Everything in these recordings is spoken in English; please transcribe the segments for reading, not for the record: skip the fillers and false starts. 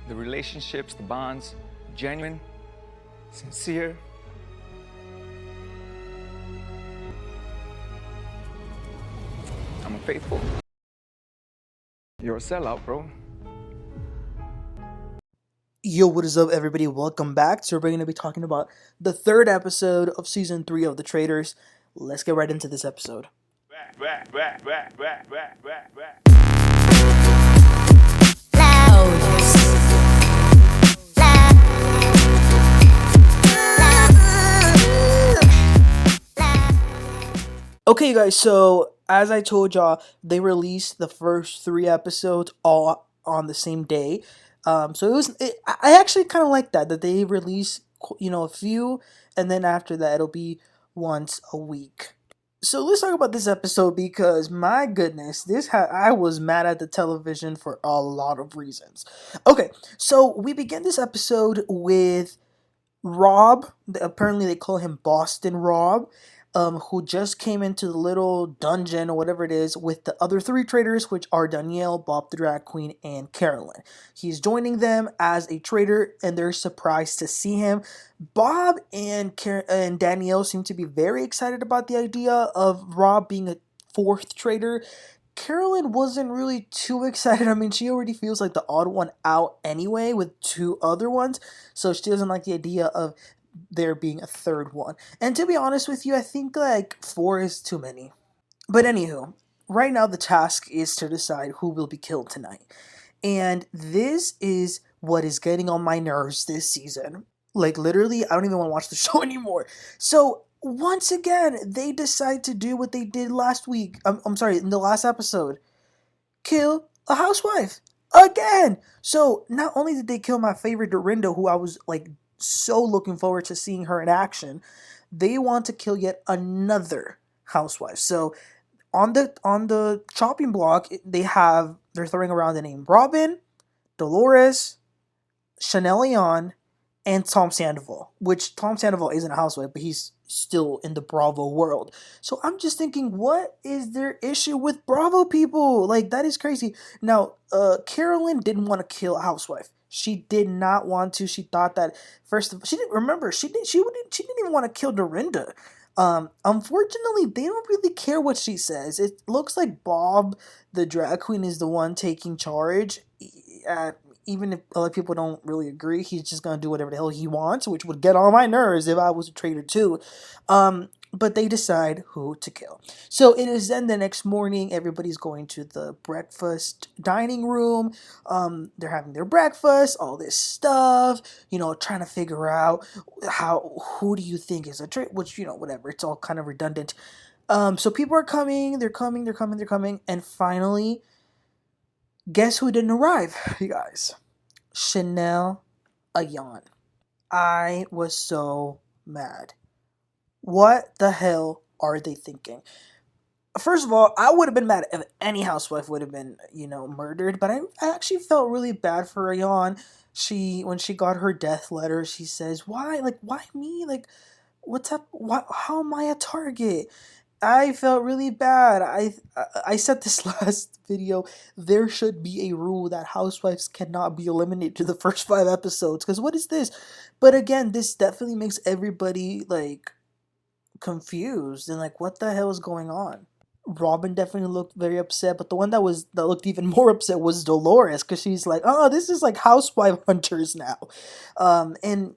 the relationships, the bonds, genuine, sincere. I'm faithful. You're a sellout, bro. Yo, what is up, everybody? Welcome back. So we're going to be talking about the third episode of season 3 of The Traitors. Let's get right into this episode. Okay, guys, so as I told y'all, they released the first 3 episodes all on the same day. I actually kind of like that they release, a few, and then after that it'll be once a week. So let's talk about this episode because my goodness, I was mad at the television for a lot of reasons. Okay, so we begin this episode with Rob. Apparently they call him Boston Rob, who just came into the little dungeon or whatever it is with the other 3 traitors, which are Danielle, Bob the Drag Queen, and Carolyn. He's joining them as a traitor, and they're surprised to see him. Bob and Danielle seem to be very excited about the idea of Rob being a 4th traitor. Carolyn wasn't really too excited. I mean, she already feels like the odd one out anyway with 2 other ones, so she doesn't like the idea of there being a 3rd one. And to be honest with you, I think like 4 is too many. But anywho, right now the task is to decide who will be killed tonight. And this is what is getting on my nerves this season. Like literally, I don't even want to watch the show anymore. So once again, they decide to do what they did last week. I'm sorry, in the last episode. Kill a housewife. Again! So not only did they kill my favorite Dorinda, who I was like so looking forward to seeing her in action, they want to kill yet another housewife. So on the chopping block, they're throwing around the name Robyn, Dolores, Ayan, and Tom Sandoval, which Tom Sandoval isn't a housewife, but he's still in the Bravo world. So I'm just thinking, what is their issue with Bravo people? Like, that is crazy. Now, Carolyn didn't want to kill a housewife. She did not want to. She thought that she didn't remember. She didn't even want to kill Dorinda. Unfortunately, they don't really care what she says. It looks like Bob, the drag queen, is the one taking charge. Even if other people don't really agree, he's just gonna do whatever the hell he wants, which would get on my nerves if I was a traitor too. But they decide who to kill. So it is then the next morning. Everybody's going to the breakfast dining room. They're having their breakfast, all this stuff. Trying to figure out who do you think is a traitor, which whatever. It's all kind of redundant. So people are coming. They're coming, and finally, guess who didn't arrive, you guys? Chanel Ayan. I was so mad. What the hell are they thinking? First of all, I would have been mad if any housewife would have been, murdered, but I actually felt really bad for Ayan. When she got her death letter, she says, why me? Like, what's up? How am I a target? I felt really bad. I said this last video. There should be a rule that housewives cannot be eliminated to the first 5 episodes. Because what is this? But again, this definitely makes everybody like confused and like, what the hell is going on? Robyn definitely looked very upset, but the one that looked even more upset was Dolores, because she's like, oh, this is like housewife hunters now. And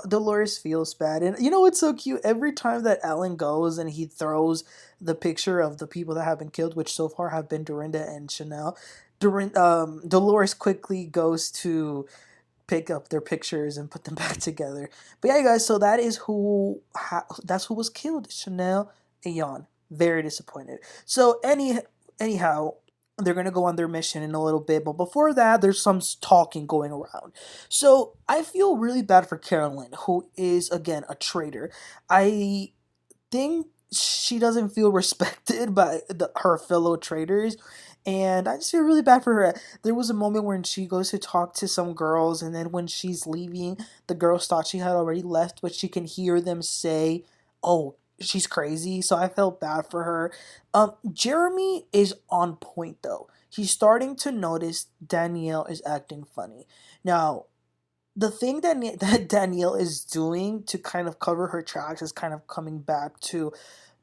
Dolores feels bad. And it's so cute? Every time that Alan goes and he throws the picture of the people that have been killed, which so far have been Dorinda and Chanel, Dolores quickly goes to pick up their pictures and put them back together. But yeah, guys, so that's who was killed. Chanel Ayan. Very disappointed. So anyhow, they're gonna go on their mission in a little bit, but before that, there's some talking going around. So I feel really bad for Carolyn, who is again a traitor. I think she doesn't feel respected by her fellow traitors, and I just feel really bad for her. There was a moment when she goes to talk to some girls, and then when she's leaving, the girls thought she had already left, but she can hear them say, "Oh, she's crazy." So I felt bad for her. Jeremy is on point though. he's starting to notice Danielle is acting funny. Now, the thing that that Danielle is doing to kind of cover her tracks is kind of coming back to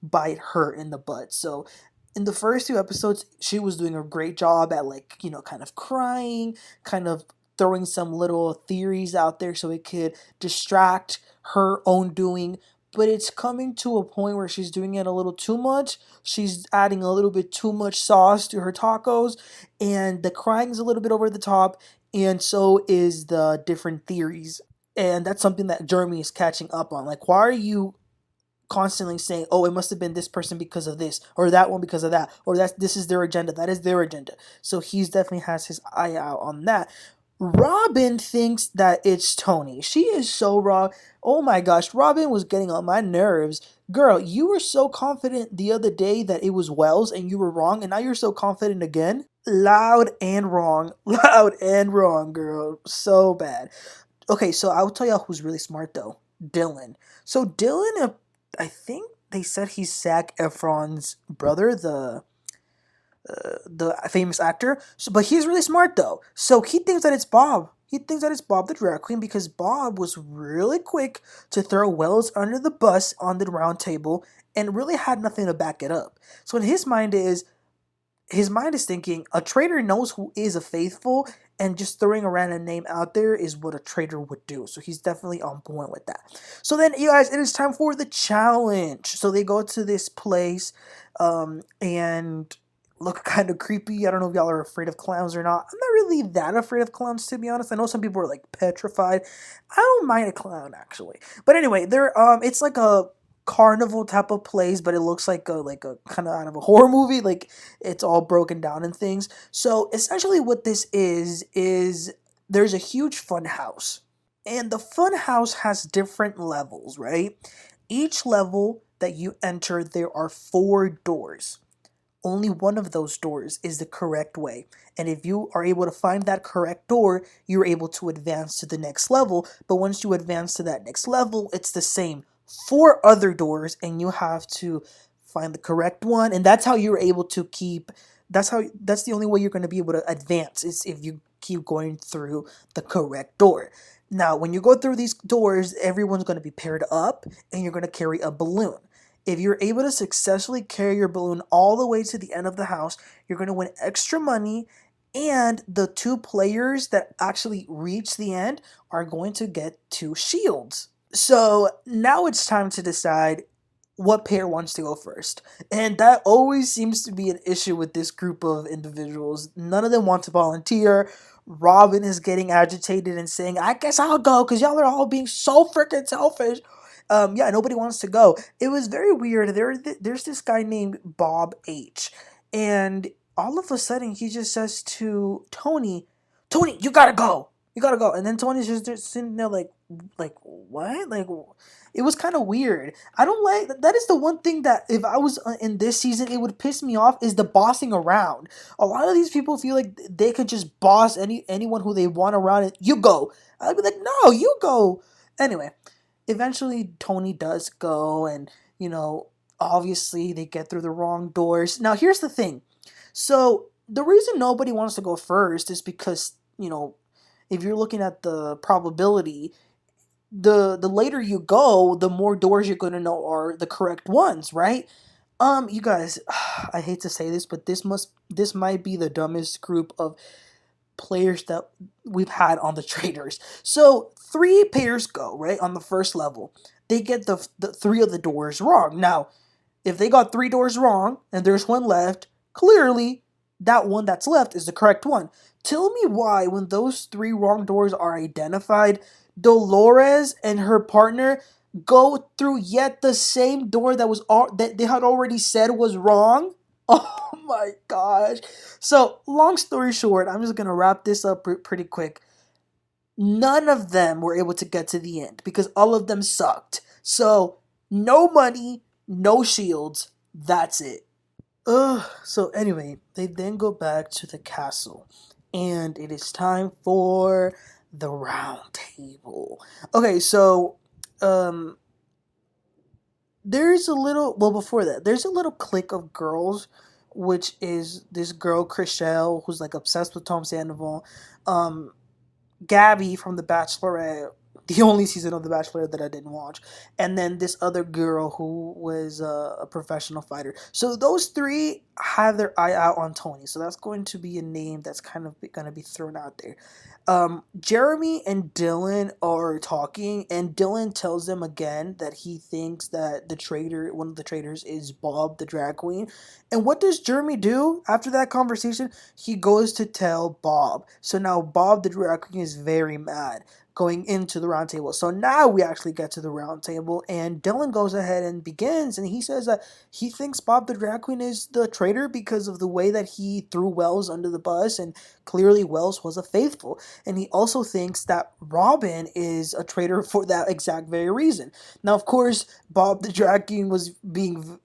bite her in the butt. So in the first two episodes, she was doing a great job at, like, kind of crying, kind of throwing some little theories out there so it could distract her own doing. But it's coming to a point where she's doing it a little too much. She's adding a little bit too much sauce to her tacos, and the crying's a little bit over the top, and so is the different theories. And that's something that Jeremy is catching up on. Like, why are you constantly saying, "Oh, it must have been this person because of this, or that one because of that, or this is their agenda, that is their agenda." So he's definitely has his eye out on that. Robyn thinks that it's Tony. She is so wrong. Oh my gosh, Robyn was getting on my nerves. Girl, you were so confident the other day that it was Wells and you were wrong, and now you're so confident again. Loud and wrong. Loud and wrong, girl. So bad. Okay, so I'll tell y'all who's really smart though. Dylan. So Dylan, I think they said he's Zac Efron's brother, the famous actor. So, but he's really smart though. So he thinks that it's Bob. He thinks that it's Bob the drag queen because Bob was really quick to throw Wells under the bus on the round table and really had nothing to back it up. So in his mind is thinking a traitor knows who is a faithful, and just throwing a random name out there is what a traitor would do. So he's definitely on point with that. So then, you guys, it is time for the challenge. So they go to this place and look kind of creepy. I don't know if y'all are afraid of clowns or not. I'm not really that afraid of clowns, to be honest. I know some people are like petrified. I don't mind a clown actually. But anyway, it's like a carnival type of place, but it looks like a kind of out of a horror movie. Like, it's all broken down and things. So essentially what this is there's a huge fun house, and the fun house has different levels, right? Each level that you enter, there are 4 doors. Only one of those doors is the correct way. And if you are able to find that correct door, you're able to advance to the next level. But once you advance to that next level, it's the same 4 other doors, and you have to find the correct one. And that's how you're able to keep. That's the only way you're going to be able to advance, is if you keep going through the correct door. Now, when you go through these doors, everyone's going to be paired up, and you're going to carry a balloon. If you're able to successfully carry your balloon all the way to the end of the house, you're going to win extra money, and the 2 players that actually reach the end are going to get 2 shields. So now it's time to decide what pair wants to go first. And that always seems to be an issue with this group of individuals. None of them want to volunteer. Robyn is getting agitated and saying, "I guess I'll go because y'all are all being so freaking selfish." Yeah, nobody wants to go. It was very weird. There's this guy named Bob H, and all of a sudden he just says to Tony, "Tony, you gotta go. You gotta go." And then Tony's just sitting there like what? Like, it was kind of weird. I don't like that. Is the one thing that if I was in this season, it would piss me off, is the bossing around. A lot of these people feel like they could just boss anyone who they want around. And you go. I'd be like, no, you go. Anyway, eventually Tony does go, and obviously they get through the wrong doors. Now here's the thing. So the reason nobody wants to go first is because, if you're looking at the probability, the later you go, the more doors you're going to know are the correct ones, right? You guys, I hate to say this, but this might be the dumbest group of players that we've had on the Traitors. So 3 pairs go, right, on the first level. They get the 3 of the doors wrong. Now, if they got 3 doors wrong and there's one left, clearly that one that's left is the correct one. Tell me why, when those 3 wrong doors are identified, Dolores and her partner go through yet the same door that they had already said was wrong. Oh my gosh. So, long story short, I'm just going to wrap this up pretty quick. None of them were able to get to the end because all of them sucked. So, no money, no shields. That's it. So anyway, they then go back to the castle, and it is time for the round table. Okay, so there's a little, well, before that, there's a little clique of girls which is this girl Chrishell, who's like obsessed with Tom Sandoval. Um, Gabby from The Bachelorette, the only season of The Bachelorette that I didn't watch, and then this other girl who was a professional fighter. So those three have their eye out on Tony. So that's going to be a name that's kind of going to be thrown out there. Jeremy and Dylan are talking, and Dylan tells them again that he thinks that one of the traitors, is Bob, the drag queen. And what does Jeremy do after that conversation? He goes to tell Bob. So now Bob, the drag queen, is very mad going into the round table. So now we actually get to the round table, and Dylan goes ahead and begins, and he says that he thinks Bob the drag queen is the traitor because of the way that he threw Wells under the bus, and clearly Wells was a faithful. And he also thinks that Robyn is a traitor for that exact very reason. Now, of course, Bob the drag queen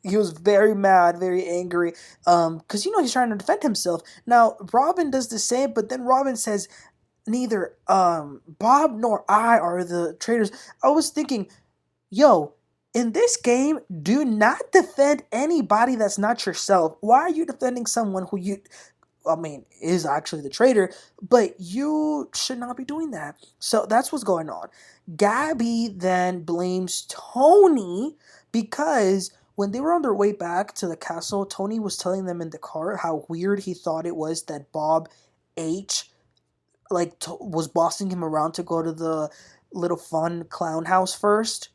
he was very mad, very angry, because he's trying to defend himself. Now, Robyn does the same, but then Robyn says, neither Bob nor I are the traitors. I was thinking, yo, in this game, do not defend anybody that's not yourself. Why are you defending someone who is actually the traitor, but you should not be doing that. So that's what's going on. Gabby then blames Tony because when they were on their way back to the castle, Tony was telling them in the car how weird he thought it was that Bob H was bossing him around to go to the little fun clown house first.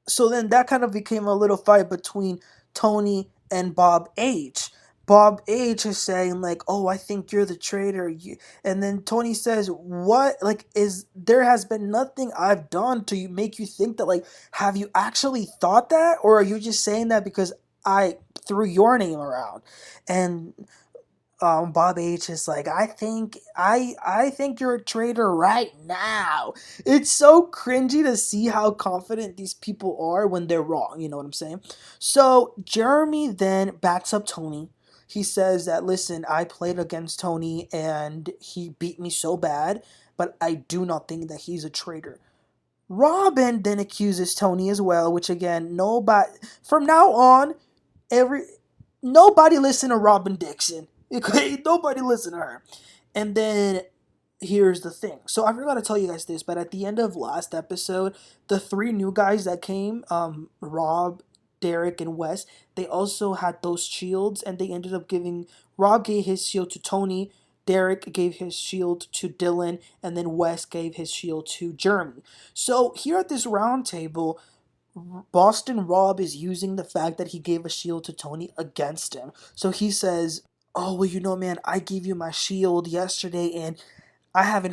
So then that kind of became a little fight between Tony and Bob H. Bob H is saying like, "Oh, I think you're the traitor," and then Tony says, "What? Like, there has been nothing I've done to make you think that? Like, have you actually thought that, or are you just saying that because I threw your name around?" And Bob H is like, I think you're a traitor right now. It's so cringy to see how confident these people are when they're wrong. You know what I'm saying? So Jeremy then backs up Tony. He says that, listen, I played against Tony and he beat me so bad, but I do not think that he's a traitor. Robyn then accuses Tony as well, which again, nobody from now on, every nobody listen to Robyn Dixon. Okay, nobody listen to her. And then here's the thing. So I forgot to tell you guys this, but at the end of last episode, the three new guys that came, Rob, Derek, and Wes, they also had those shields, and they ended up giving Rob gave his shield to Tony, Derek gave his shield to Dylan, and then Wes gave his shield to Jeremy. So here at this round table, Boston Rob is using the fact that he gave a shield to Tony against him. So he says, "Oh, well, man, I gave you my shield yesterday, and I haven't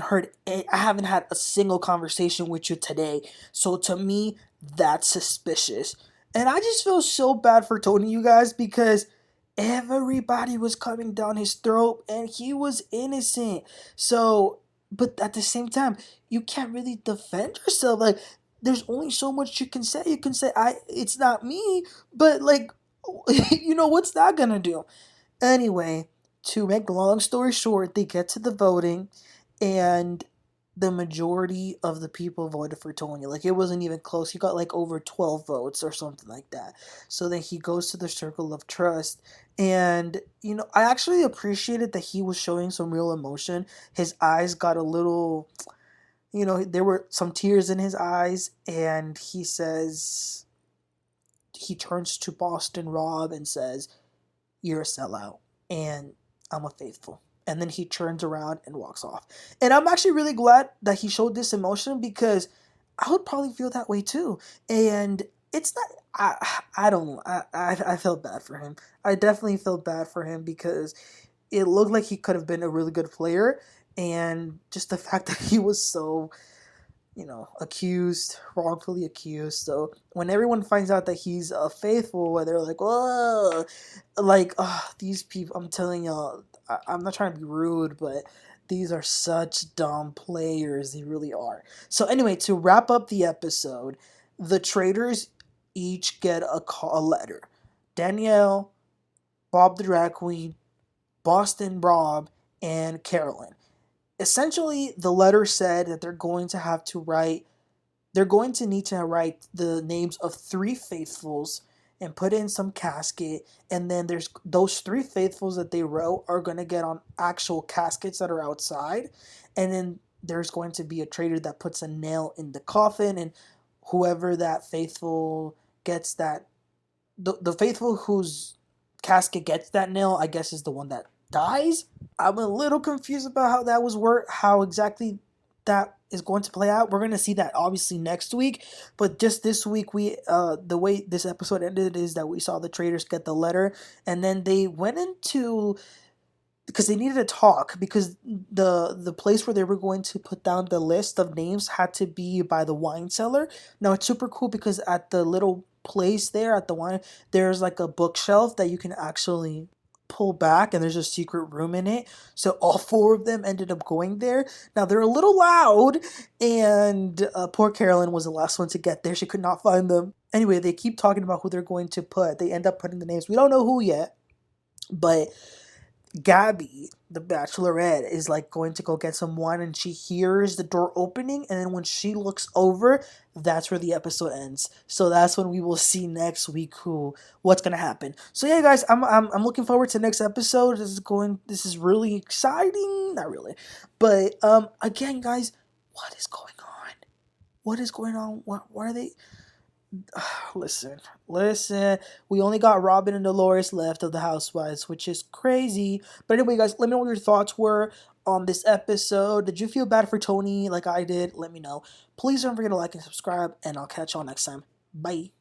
had a single conversation with you today. So to me, that's suspicious." And I just feel so bad for Tony, you guys, because everybody was coming down his throat, and he was innocent. So, but at the same time, you can't really defend yourself. Like, there's only so much you can say. You can say, it's not me, but like, what's that gonna do? Anyway, to make the long story short, they get to the voting, and the majority of the people voted for Tony. Like, it wasn't even close. He got like over 12 votes or something like that. So then he goes to the circle of trust. And, I actually appreciated that he was showing some real emotion. His eyes got a little, there were some tears in his eyes. And he turns to Boston Rob and says, "You're a sellout, and I'm a faithful." And then he turns around and walks off. And I'm actually really glad that he showed this emotion, because I would probably feel that way too. And it's not, I don't know. I felt bad for him. I definitely felt bad for him, because it looked like he could have been a really good player. And just the fact that he was so, wrongfully accused. So when everyone finds out that he's a faithful, they're like, "Whoa," like, these people, I'm telling y'all, I'm not trying to be rude, but these are such dumb players. They really are. So anyway, to wrap up the episode, the traitors each get a letter. Danielle, Bob the Drag Queen, Boston Rob, and Carolyn. Essentially, the letter said that they're going to need to write the names of 3 faithfuls, and put it in some casket, and then there's those three faithfuls that they wrote are gonna get on actual caskets that are outside, and then there's going to be a traitor that puts a nail in the coffin, and whoever that faithful gets that the faithful whose casket gets that nail, I guess, is the one that dies. I'm a little confused about how that was how exactly that is going to play out. We're gonna see that obviously next week, but just this week we the way this episode ended is that we saw the traitors get the letter, and then they went into, because they needed to talk, because the place where they were going to put down the list of names had to be by the wine cellar. Now it's super cool because at the little place there at the wine, there's like a bookshelf that you can actually pull back, and there's a secret room in it. So all four of them ended up going there. Now they're a little loud, and poor Carolyn was the last one to get there. She could not find them. Anyway, they keep talking about who they're going to put. They end up putting the names. We don't know who yet, but Gabby, the bachelorette, is like going to go get some wine, and she hears the door opening, and then when she looks over, that's where the episode ends. So that's when we will see next week what's gonna happen. So yeah, guys, I'm looking forward to next episode. This is really exciting. Not really. But again, guys, what is going on? What is going on? What are they? Listen. We only got Robyn and Dolores left of the housewives, which is crazy. But anyway, guys, let me know what your thoughts were on this episode. Did you feel bad for Tony like I did? Let me know. Please don't forget to like and subscribe, and I'll catch y'all next time. Bye.